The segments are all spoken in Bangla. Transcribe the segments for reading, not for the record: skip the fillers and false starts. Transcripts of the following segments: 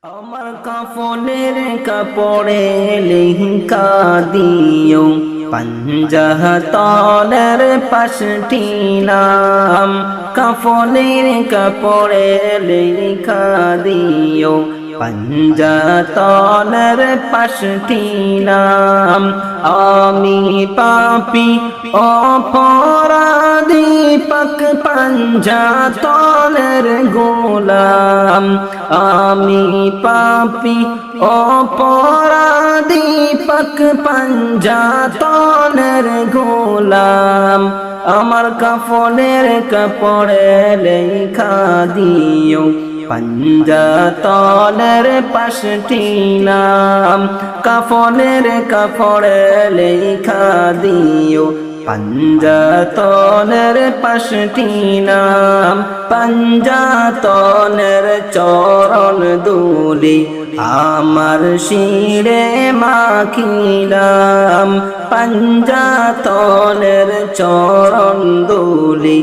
আমার কাফনের কাপড়ে লেহিকা দিও পঞ্জাতনের পাঁচটি নাম। কাফনের কাপড়ে লেহিকা দিও পঞ্জাতনের পাঁচটি নাম। আমি পাপী অপরাধী পাক পঞ্জাতনের গোলাম। আমি পাপী অপরাধী পাক পঞ্জাতনের গোলাম। আমার কাফনের কাপড়ে লেখা দিও পঞ্জাতনের পাঁচটি নাম। কাফনের কাপড়ে লেখা দিও পঞ্জাতনের পাঁচটি নাম। পঞ্জাতনের চরণ দুলি আমার শিরে মাখিলাম। পঞ্জাতনের চরণ দুলি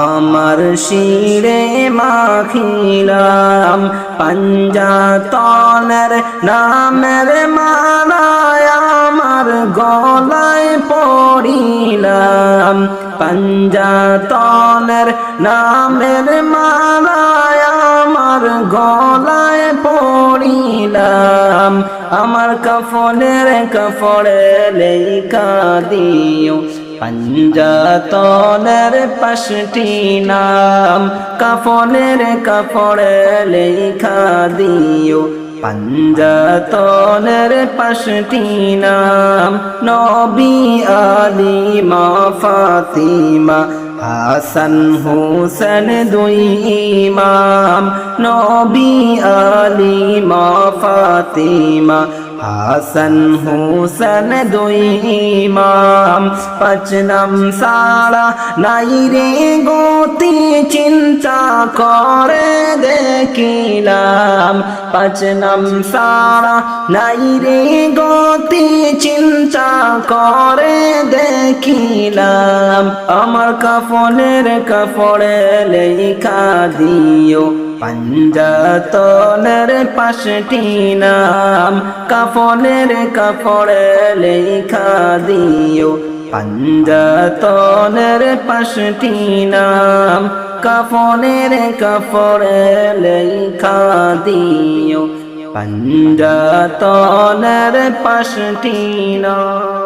আমার শিরে মাখিলাম। পঞ্জাতনের নামের মালায় আমার গলায় পড়িলাম। পঞ্জাতনের নামের মালায় আমার গলায় পড়িলাম। আমার কাফনের কাপড়ে লেখা দিও পঞ্জাতনের পাঁচটি নাম। কাফনের কাপড়ে লেখা দিও পঞ্জাতনের পাঁচটি নাম। নবী আলী মা ফাতিমা হাসান হোসেন দুই ইমাম। নবী আলী মা ফাতিমা হাসান হোসেন দুই ইমাম। পাঁচ নাম সারা নাই রে গতি চিন্তা করে দেখিলাম। পাঁচ নাম সারা নাই রে গতি চিন্তা করে দেখিলাম। আমার কাফনের কাপড়ে লেখা দিও পঞ্জাতনের পাঁচটি নাম। কাফনের কাপড়ে লেখা দিও পঞ্জাতনের পাঁচটি নাম। কাফনের কাপড়ে লেখা দিও পঞ্জাতনের পাঁচটি নাম।